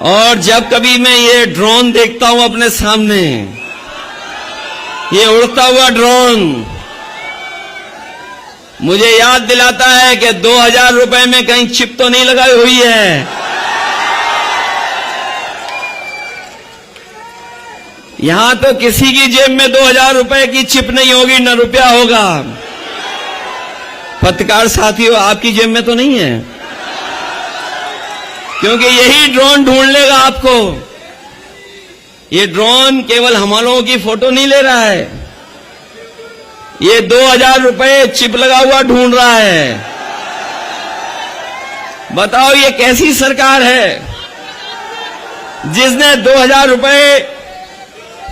और जब कभी मैं ये ड्रोन देखता हूं अपने सामने, ये उड़ता हुआ ड्रोन मुझे याद दिलाता है कि 2000 रुपए में कहीं चिप तो नहीं लगाई हुई है। यहां तो किसी की जेब में 2000 रुपए की चिप नहीं होगी, न रुपया होगा। पत्रकार साथियों, आपकी जेब में तो नहीं है, क्योंकि यही ड्रोन ढूंढ लेगा आपको। ये ड्रोन केवल हम लोगों की फोटो नहीं ले रहा है, ये 2000 रुपए चिप लगा हुआ ढूंढ रहा है। बताओ ये कैसी सरकार है जिसने 2000 रुपए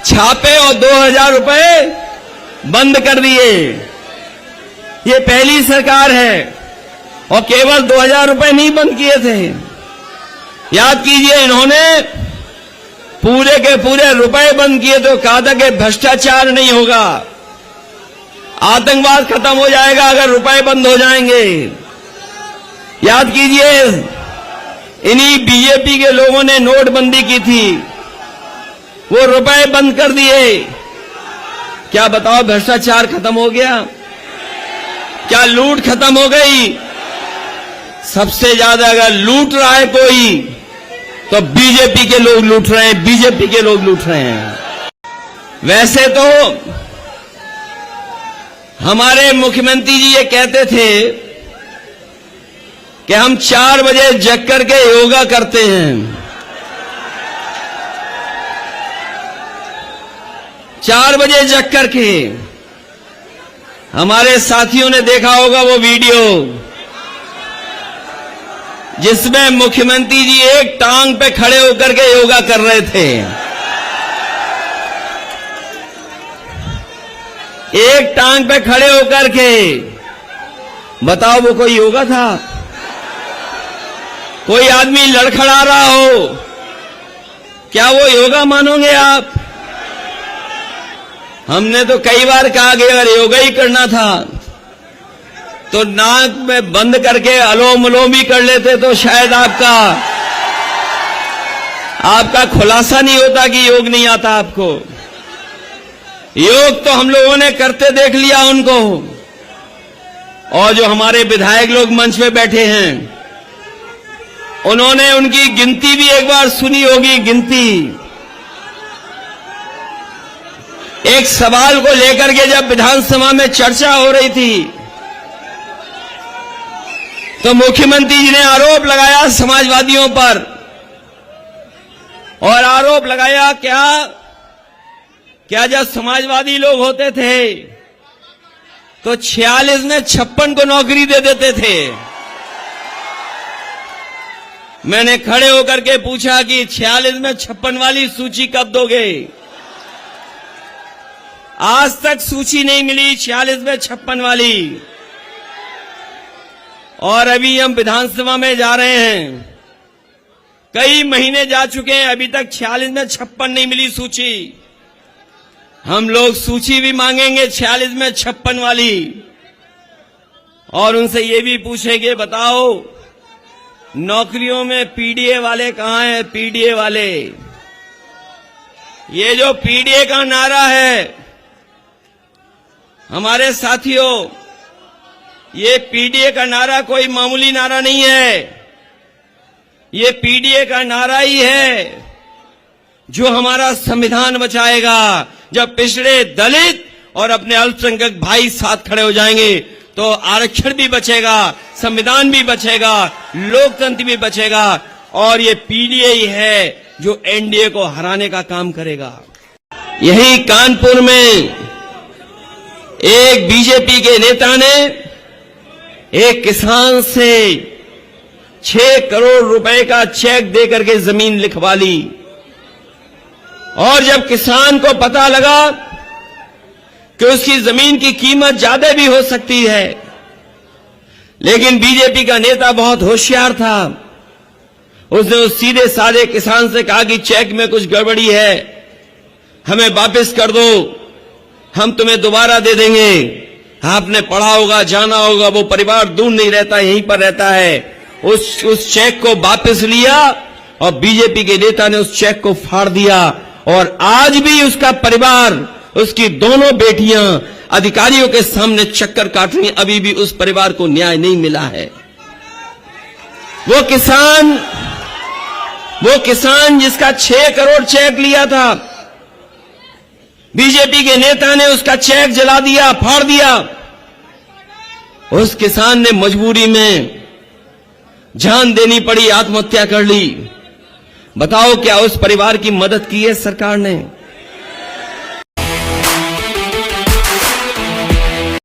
छापे और 2000 रुपए बंद कर दिए। ये पहली सरकार है, और केवल 2000 रुपए नहीं बंद किए थे। याद कीजिए, इन्होंने पूरे के पूरे रुपए बंद किए तो कहा था कि भ्रष्टाचार नहीं होगा, आतंकवाद खत्म हो जाएगा अगर रुपए बंद हो जाएंगे। याद कीजिए, इन्हीं बीजेपी के लोगों ने नोटबंदी की थी, वो रुपए बंद कर दिए। क्या बताओ, भ्रष्टाचार खत्म हो गया? क्या लूट खत्म हो गई? सबसे ज्यादा अगर लूट रहा है कोई तो बीजेपी के लोग लूट रहे हैं, बीजेपी के लोग लूट रहे हैं। वैसे तो हमारे मुख्यमंत्री जी ये कहते थे कि हम 4 बजे जग करके योगा करते हैं। 4 बजे जग करके हमारे साथियों ने देखा होगा वो वीडियो जिसमें मुख्यमंत्री जी एक टांग पे खड़े होकर के योगा कर रहे थे। एक टांग पे खड़े होकर के, बताओ वो कोई योगा था? कोई आदमी लड़खड़ा रहा हो, क्या वो योगा मानोगे आप? हमने तो कई बार कहा कि अगर योगा ही करना था तो नाक में बंद करके अलोम विलोम भी कर लेते तो शायद आपका खुलासा नहीं होता कि योग नहीं आता आपको। योग तो हम लोगों ने करते देख लिया उनको, और जो हमारे विधायक लोग मंच पे बैठे हैं उन्होंने उनकी गिनती भी एक बार सुनी होगी। गिनती एक सवाल को लेकर के जब विधानसभा में चर्चा हो रही थी तो मुख्यमंत्री जी ने आरोप लगाया समाजवादियों पर, और आरोप लगाया क्या जब समाजवादी लोग होते थे तो 46 में 56 को नौकरी दे देते थे। मैंने खड़े होकर के पूछा कि 46 में 56 वाली सूची कब दोगे? आज तक सूची नहीं मिली 46 में 56 वाली, और अभी हम विधानसभा में जा रहे हैं, कई महीने जा चुके हैं, अभी तक 46 में 56 नहीं मिली सूची। हम लोग सूची भी मांगेंगे 46 में 56 वाली, और उनसे ये भी पूछेंगे, बताओ नौकरियों में पीडीए वाले कहां हैं? पीडीए वाले, ये जो पीडीए का नारा है हमारे साथियों, ये पीडीए का नारा कोई मामूली नारा नहीं है। ये पीडीए का नारा ही है जो हमारा संविधान बचाएगा। जब पिछड़े, दलित और अपने अल्पसंख्यक भाई साथ खड़े हो जाएंगे तो आरक्षण भी बचेगा, संविधान भी बचेगा, लोकतंत्र भी बचेगा, और ये पीडीए ही है जो एनडीए को हराने का काम करेगा। यही कानपुर में एक बीजेपी के नेता ने एक किसान से 6 करोड़ रुपए का चेक देकर के जमीन लिखवा ली, और जब किसान को पता लगा कि उसकी जमीन की कीमत ज्यादा भी हो सकती है, लेकिन बीजेपी का नेता बहुत होशियार था, उसने उस सीधे साधे किसान से कहा कि चेक में कुछ गड़बड़ी है, हमें वापस कर दो, हम तुम्हें दोबारा दे देंगे। आपने पढ़ा होगा, जाना होगा, वो परिवार दूर नहीं रहता, यहीं पर रहता है। उस चेक को वापस लिया और बीजेपी के नेता ने उस चेक को फाड़ दिया और आज भी उसका परिवार, उसकी दोनों बेटियां अधिकारियों के सामने चक्कर काट रही, अभी भी उस परिवार को न्याय नहीं मिला है। वो किसान जिसका 6 करोड़ चेक लिया था, बीजेपी के नेता ने उसका चेक जला दिया, फाड़ दिया। उस किसान ने मजबूरी में जान देनी पड़ी, आत्महत्या कर ली। बताओ क्या उस परिवार की मदद की है सरकार ने?